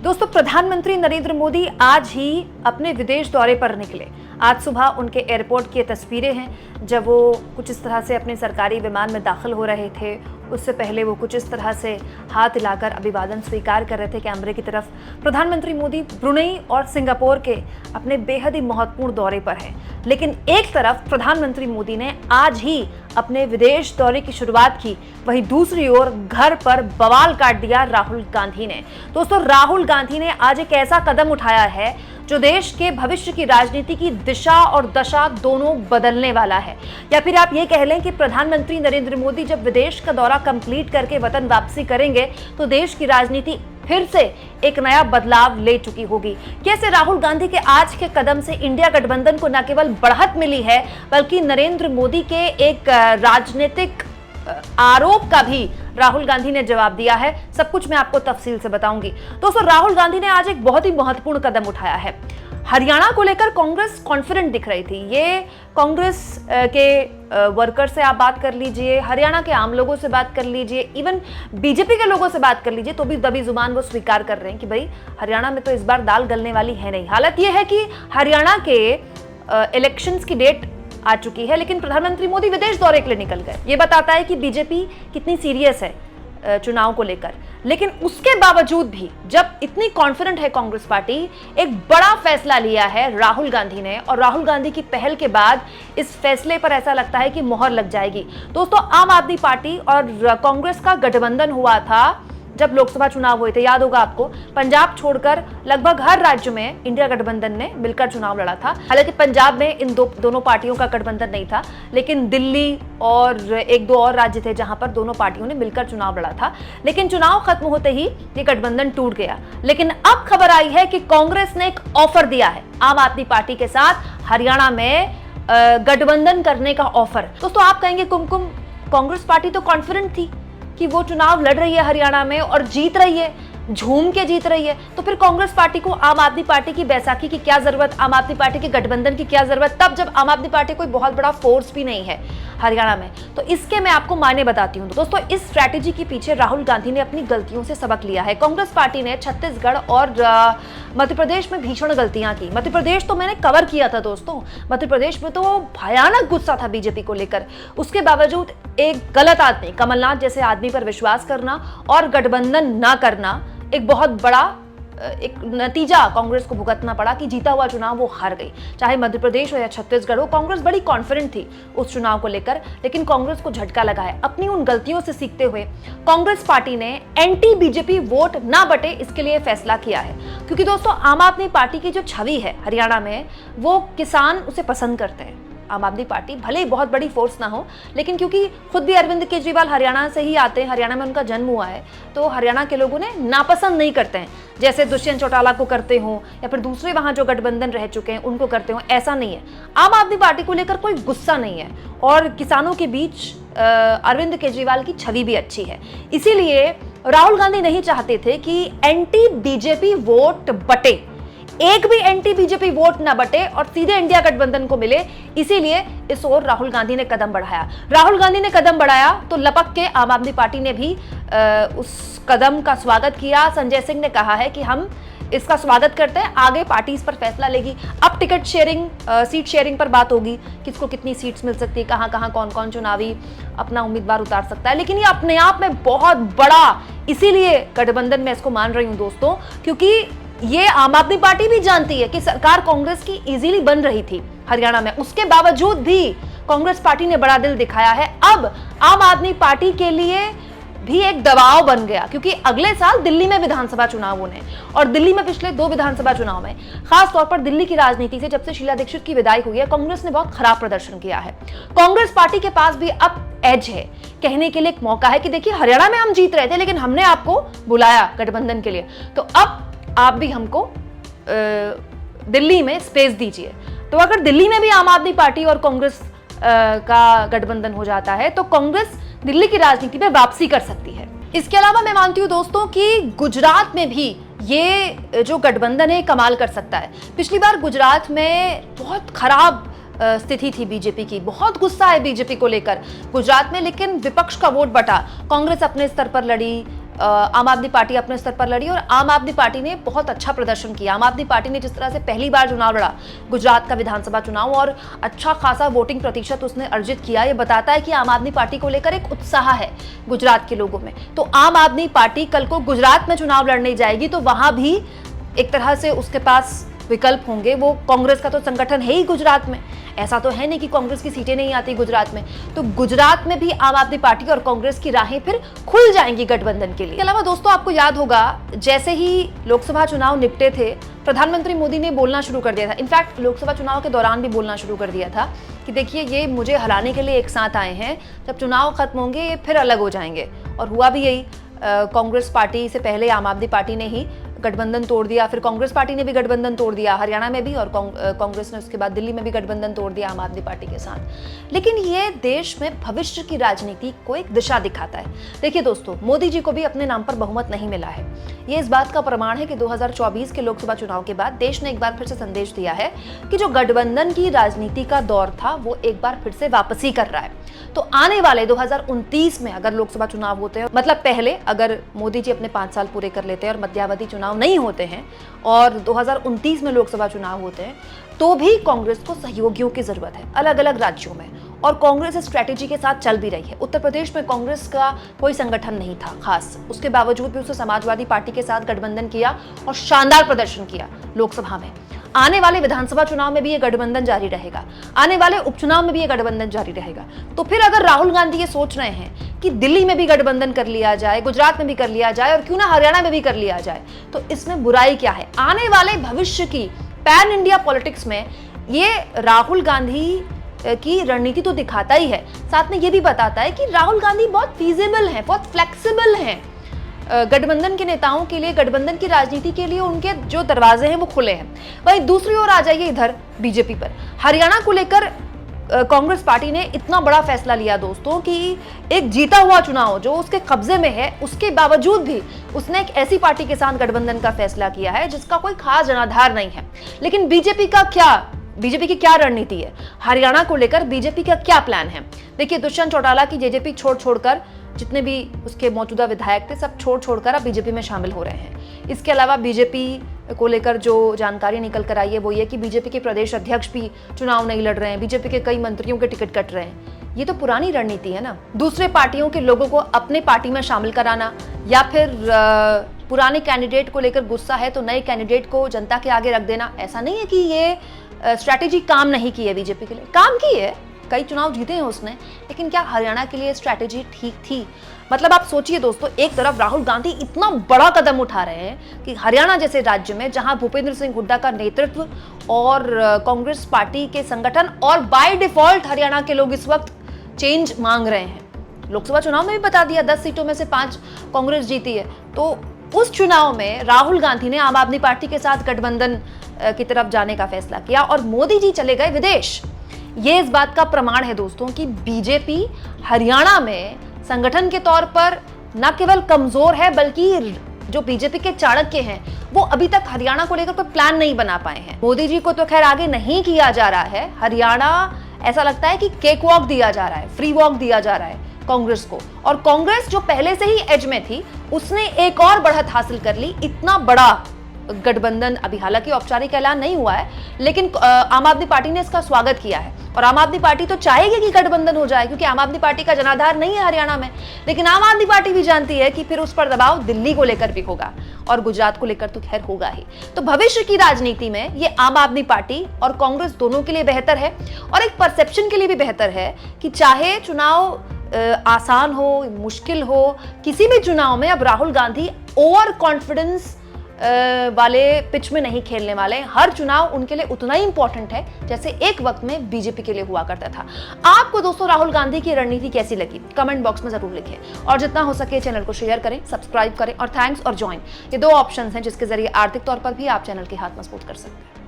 दोस्तों, प्रधानमंत्री नरेंद्र मोदी आज ही अपने विदेश दौरे पर निकले। आज सुबह उनके एयरपोर्ट की तस्वीरें हैं जब वो कुछ इस तरह से अपने सरकारी विमान में दाखिल हो रहे थे। उससे पहले वो कुछ इस तरह से हाथ हिलाकर अभिवादन स्वीकार कर रहे थे कैमरे की तरफ। प्रधानमंत्री मोदी ब्रुनेई और सिंगापुर के अपने बेहद ही महत्वपूर्ण दौरे पर हैं, लेकिन एक तरफ प्रधानमंत्री मोदी ने आज ही अपने विदेश दौरे की शुरुआत की, वहीं दूसरी ओर घर पर बवाल काट दिया राहुल गांधी ने। दोस्तों, राहुल गांधी ने आज एक ऐसा कदम उठाया है जो देश के भविष्य की राजनीति की दिशा और दशा दोनों बदलने वाला है। या फिर आप ये कह लें कि प्रधानमंत्री नरेंद्र मोदी जब विदेश का दौरा कंप्लीट करके वतन वापसी करेंगे तो देश की राजनीति फिर से एक नया बदलाव ले चुकी होगी। कैसे राहुल गांधी के आज के कदम से इंडिया गठबंधन को न केवल बढ़त मिली है बल्कि नरेंद्र मोदी के एक राजनीतिक आरोप का भी राहुल गांधी ने जवाब दिया है, सब कुछ मैं आपको तफसील से बताऊंगी। दोस्तों, राहुल गांधी ने आज एक बहुत ही महत्वपूर्ण कदम उठाया है। हरियाणा को लेकर कांग्रेस कॉन्फिडेंट दिख रही थी। ये कांग्रेस के वर्कर से आप बात कर लीजिए, हरियाणा के आम लोगों से बात कर लीजिए, इवन बीजेपी के लोगों से बात कर लीजिए, तो भी दबी जुबान वो स्वीकार कर रहे हैं कि भाई हरियाणा में तो इस बार दाल गलने वाली है नहीं। हालत यह है कि हरियाणा के इलेक्शंस की डेट आ चुकी है, लेकिन प्रधानमंत्री मोदी विदेश दौरे के लिए निकल गए। ये बताता है कि बीजेपी कितनी सीरियस है चुनाव को लेकर। लेकिन उसके बावजूद भी जब इतनी कॉन्फिडेंट है कांग्रेस पार्टी, एक बड़ा फैसला लिया है राहुल गांधी ने, और राहुल गांधी की पहल के बाद इस फैसले पर ऐसा लगता है कि मोहर लग जाएगी। दोस्तों, आम आदमी पार्टी और कांग्रेस का गठबंधन हुआ था जब लोकसभा चुनाव हुए थे। याद होगा आपको, पंजाब छोड़कर लगभग हर राज्य में इंडिया गठबंधन ने मिलकर चुनाव लड़ा था। हालांकि पंजाब में इन दोनों पार्टियों का गठबंधन नहीं था, लेकिन दिल्ली और एक दो और राज्य थे जहां पर दोनों पार्टियों ने मिलकर चुनाव लड़ा था। लेकिन चुनाव खत्म होते ही ये गठबंधन टूट गया। लेकिन अब खबर आई है कि कांग्रेस ने एक ऑफर दिया है आम आदमी पार्टी के साथ हरियाणा में गठबंधन करने का ऑफर। दोस्तों, आप कहेंगे कुमकुम, कांग्रेस पार्टी तो कॉन्फिडेंट थी कि वो चुनाव लड़ रही है हरियाणा में और जीत रही है, झूम के जीत रही है, तो फिर कांग्रेस पार्टी को आम आदमी पार्टी की बैसाखी की क्या जरूरत, आम आदमी पार्टी के गठबंधन की क्या जरूरत, तब जब आम आदमी पार्टी कोई बहुत बड़ा फोर्स भी नहीं है हरियाणा में। तो इसके मैं आपको मायने बताती हूँ। दोस्तों, इस स्ट्रैटेजी के पीछे राहुल गांधी ने अपनी गलतियों से सबक लिया है। कांग्रेस पार्टी ने छत्तीसगढ़ और मध्य प्रदेश में भीषण गलतियां की। मध्य प्रदेश तो मैंने कवर किया था दोस्तों। मध्य प्रदेश में तो भयानक गुस्सा था बीजेपी को लेकर। उसके बावजूद एक गलत आदमी, कमलनाथ जैसे आदमी पर विश्वास करना और गठबंधन ना करना, एक बहुत बड़ा एक नतीजा कांग्रेस को भुगतना पड़ा कि जीता हुआ चुनाव वो हार गई। चाहे मध्य प्रदेश हो या छत्तीसगढ़ हो, कांग्रेस बड़ी कॉन्फिडेंट थी उस चुनाव को लेकर, लेकिन कांग्रेस को झटका लगा है। अपनी उन गलतियों से सीखते हुए कांग्रेस पार्टी ने एंटी बीजेपी वोट ना बटे इसके लिए फैसला किया है। क्योंकि दोस्तों, आम आदमी पार्टी की जो छवि है हरियाणा में, वो किसान उसे पसंद करते हैं। आम आदमी पार्टी भले ही बहुत बड़ी फोर्स ना हो, लेकिन क्योंकि खुद भी अरविंद केजरीवाल हरियाणा से ही आते हैं, हरियाणा में उनका जन्म हुआ है, तो हरियाणा के लोगों ने नापसंद नहीं करते हैं। जैसे दुष्यंत चौटाला को करते हो या फिर दूसरे वहां जो गठबंधन रह चुके हैं उनको करते हो, ऐसा नहीं है। आम आदमी पार्टी को लेकर कोई गुस्सा नहीं है और किसानों के बीच अरविंद केजरीवाल की छवि भी अच्छी है। इसीलिए राहुल गांधी नहीं चाहते थे कि एंटी बीजेपी वोट बटे, एक भी एंटी बीजेपी वोट ना बटे और सीधे इंडिया गठबंधन को मिले। इसीलिए इस ओर राहुल गांधी ने कदम बढ़ाया। राहुल गांधी ने कदम बढ़ाया तो लपक के आम आदमी पार्टी ने भी उस कदम का स्वागत किया। संजय सिंह ने कहा है कि हम इसका स्वागत करते हैं, आगे पार्टी इस पर फैसला लेगी। अब टिकट शेयरिंग, सीट शेयरिंग पर बात होगी, किसको कितनी सीट्स मिल सकती है, कहां कहां कौन कौन चुनावी अपना उम्मीदवार उतार सकता है। लेकिन ये अपने आप में बहुत बड़ा, इसीलिए गठबंधन में इसको मान रही हूं दोस्तों, क्योंकि ये आम आदमी पार्टी भी जानती है कि सरकार कांग्रेस की इजीली बन रही थी हरियाणा में। उसके बावजूद भी कांग्रेस पार्टी ने बड़ा दिल दिखाया है। अब आम आदमी पार्टी के लिए भी एक दबाव बन गया, क्योंकि अगले साल दिल्ली में विधानसभा चुनाव होने, और दिल्ली में पिछले 2 विधानसभा चुनाव में, खास तौर पर दिल्ली की राजनीति से जब से शीला दीक्षित की विदाई हुई है, कांग्रेस ने बहुत खराब प्रदर्शन किया है। कांग्रेस पार्टी के पास भी अब एज है, कहने के लिए एक मौका है कि देखिए हरियाणा में हम जीत रहे थे, लेकिन हमने आपको बुलाया गठबंधन के लिए, तो अब आप भी हमको दिल्ली में स्पेस दीजिए। तो अगर दिल्ली में भी आम आदमी पार्टी और कांग्रेस का गठबंधन हो जाता है तो कांग्रेस दिल्ली की राजनीति में वापसी कर सकती है। इसके अलावा मैं मानती हूं दोस्तों कि गुजरात में भी ये जो गठबंधन है कमाल कर सकता है। पिछली बार गुजरात में बहुत खराब स्थिति थी बीजेपी की, बहुत गुस्सा है बीजेपी को लेकर गुजरात में, लेकिन विपक्ष का वोट बटा। कांग्रेस अपने स्तर पर लड़ी, आम आदमी पार्टी अपने स्तर पर लड़ी और आम आदमी पार्टी ने बहुत अच्छा प्रदर्शन किया। आम आदमी पार्टी ने जिस तरह से पहली बार चुनाव लड़ा, गुजरात का विधानसभा चुनाव, और अच्छा खासा वोटिंग प्रतिशत उसने अर्जित किया, ये बताता है कि आम आदमी पार्टी को लेकर एक उत्साह है गुजरात के लोगों में। तो आम आदमी पार्टी कल को गुजरात में चुनाव लड़ने जाएगी तो वहां भी एक तरह से उसके पास विकल्प होंगे। वो कांग्रेस का तो संगठन है ही गुजरात में, ऐसा तो है नहीं कि कांग्रेस की सीटें नहीं आती गुजरात में। तो गुजरात में भी आम आदमी पार्टी और कांग्रेस की राहें फिर खुल जाएंगी गठबंधन के लिए। इसके अलावा दोस्तों, आपको याद होगा जैसे ही लोकसभा चुनाव निपटे थे, प्रधानमंत्री मोदी ने बोलना शुरू कर दिया था, इनफैक्ट लोकसभा चुनाव के दौरान भी बोलना शुरू कर दिया था कि देखिए ये मुझे हराने के लिए एक साथ आए हैं, जब चुनाव खत्म होंगे ये फिर अलग हो जाएंगे। और हुआ भी यही। कांग्रेस पार्टी से पहले आम आदमी पार्टी ने ही गठबंधन तोड़ दिया, फिर कांग्रेस पार्टी ने भी गठबंधन तोड़ दिया हरियाणा में भी, और कांग्रेस ने उसके बाद दिल्ली में भी गठबंधन तोड़ दिया आम आदमी पार्टी के साथ। लेकिन ये देश में भविष्य की राजनीति को एक दिशा दिखाता है। देखिए दोस्तों, मोदी जी को भी अपने नाम पर बहुमत नहीं मिला है। ये इस बात का प्रमाण है कि 2024 के लोकसभा चुनाव के बाद देश ने एक बार फिर से संदेश दिया है कि जो गठबंधन की राजनीति का दौर था वो एक बार फिर से वापसी कर रहा है। तो आने वाले 2029 में अगर लोकसभा चुनाव होते हैं, मतलब पहले अगर मोदी जी अपने 5 साल पूरे कर लेते हैं और मध्यावधि चुनाव नहीं होते हैं और 2029 में लोकसभा चुनाव होते हैं, तो भी कांग्रेस को सहयोगियों की जरूरत है अलग अलग राज्यों में, और कांग्रेस इस स्ट्रैटेजी के साथ चल भी रही है। उत्तर प्रदेश में कांग्रेस का कोई संगठन नहीं था खास, उसके बावजूद भी उसने समाजवादी पार्टी के साथ गठबंधन किया और शानदार प्रदर्शन किया लोकसभा में। आने वाले विधानसभा चुनाव में भी ये गठबंधन जारी रहेगा, आने वाले उपचुनाव में भी ये गठबंधन जारी रहेगा। तो फिर अगर राहुल गांधी ये सोच रहे हैं कि दिल्ली में भी गठबंधन कर लिया जाए, गुजरात में भी कर लिया जाए और क्यों ना हरियाणा में भी कर लिया जाए, तो इसमें बुराई क्या है? आने वाले भविष्य की पैन इंडिया पॉलिटिक्स में ये राहुल गांधी की रणनीति तो दिखाता ही है, साथ में ये भी बताता है कि राहुल गांधी बहुत फीजिबल हैं, बहुत फ्लेक्सिबल हैं। गठबंधन के नेताओं के लिए, गठबंधन की राजनीति के लिए उनके जो दरवाजे हैं वो खुले हैं। वहीं दूसरी ओर आ जाइए इधर बीजेपी पर। हरियाणा को लेकर कांग्रेस पार्टी ने इतना बड़ा फैसला लिया दोस्तों कि एक जीता हुआ चुनाव जो उसके कब्जे में है, उसके बावजूद भी उसने एक ऐसी पार्टी के साथ गठबंधन का फैसला किया है जिसका कोई खास जनाधार नहीं है। लेकिन बीजेपी की क्या रणनीति है, हरियाणा को लेकर बीजेपी का क्या प्लान है? देखिए, दुष्यंत चौटाला की जेजेपी छोड़कर जितने भी उसके मौजूदा विधायक थे सब छोड़कर अब बीजेपी में शामिल हो रहे हैं। इसके अलावा बीजेपी को लेकर जो जानकारी निकल कर आई है वो ये कि बीजेपी के प्रदेश अध्यक्ष भी चुनाव नहीं लड़ रहे हैं, बीजेपी के कई मंत्रियों के टिकट कट रहे हैं। ये तो पुरानी रणनीति है ना, दूसरे पार्टियों के लोगों को अपने पार्टी में शामिल कराना, या फिर पुराने कैंडिडेट को लेकर गुस्सा है तो नए कैंडिडेट को जनता के आगे रख देना। ऐसा नहीं है कि ये स्ट्रैटेजी काम नहीं की है, बीजेपी के लिए काम की है, कई चुनाव जीते हैं उसने, लेकिन क्या हरियाणा के लिए स्ट्रैटेजी ठीक थी? मतलब आप सोचिए दोस्तों, एक तरफ राहुल गांधी इतना बड़ा कदम उठा रहे हैं कि हरियाणा जैसे राज्य में जहां भूपेंद्र सिंह हुड्डा का नेतृत्व और कांग्रेस पार्टी के संगठन और बाय डिफॉल्ट हरियाणा के लोग इस वक्त चेंज मांग रहे हैं। लोकसभा चुनाव में भी बता दिया 10 सीटों में से 5 कांग्रेस जीती है, तो उस चुनाव में राहुल गांधी ने आम आदमी पार्टी के साथ गठबंधन की तरफ जाने का फैसला किया और मोदी जी चले गए विदेश। ये इस बात का प्रमाण है दोस्तों कि बीजेपी हरियाणा में संगठन के तौर पर न केवल कमजोर है, बल्कि जो बीजेपी के चाणक्य हैं वो अभी तक हरियाणा को लेकर कोई प्लान नहीं बना पाए हैं। मोदी जी को तो खैर आगे नहीं किया जा रहा है, हरियाणा ऐसा लगता है कि केक वॉक दिया जा रहा है, फ्री वॉक दिया जा रहा है कांग्रेस को। और कांग्रेस जो पहले से ही एज में थी उसने एक और बढ़त हासिल कर ली। इतना बड़ा गठबंधन अभी हालांकि औपचारिक ऐलान नहीं हुआ है, लेकिन आम आदमी पार्टी ने इसका स्वागत किया है और आम आदमी पार्टी तो चाहेगी कि गठबंधन हो जाए, क्योंकि आम आदमी पार्टी का जनाधार नहीं है हरियाणा में। लेकिन आम आदमी पार्टी भी जानती है कि फिर उस पर दबाव दिल्ली को लेकर भी होगा और गुजरात को लेकर तो खैर होगा ही। तो भविष्य की राजनीति में ये आम आदमी पार्टी और कांग्रेस दोनों के लिए बेहतर है और एक परसेप्शन के लिए भी बेहतर है कि चाहे चुनाव आसान हो, मुश्किल हो, किसी भी चुनाव में अब राहुल गांधी ओवर कॉन्फिडेंस वाले पिच में नहीं खेलने वाले। हर चुनाव उनके लिए उतना ही इंपॉर्टेंट है जैसे एक वक्त में बीजेपी के लिए हुआ करता था। आपको दोस्तों राहुल गांधी की रणनीति कैसी लगी? कमेंट बॉक्स में जरूर लिखें और जितना हो सके चैनल को शेयर करें, सब्सक्राइब करें और थैंक्स और ज्वाइन, ये 2 ऑप्शंस हैं जिसके जरिए आर्थिक तौर पर भी आप चैनल के हाथ मजबूत कर सकते हैं।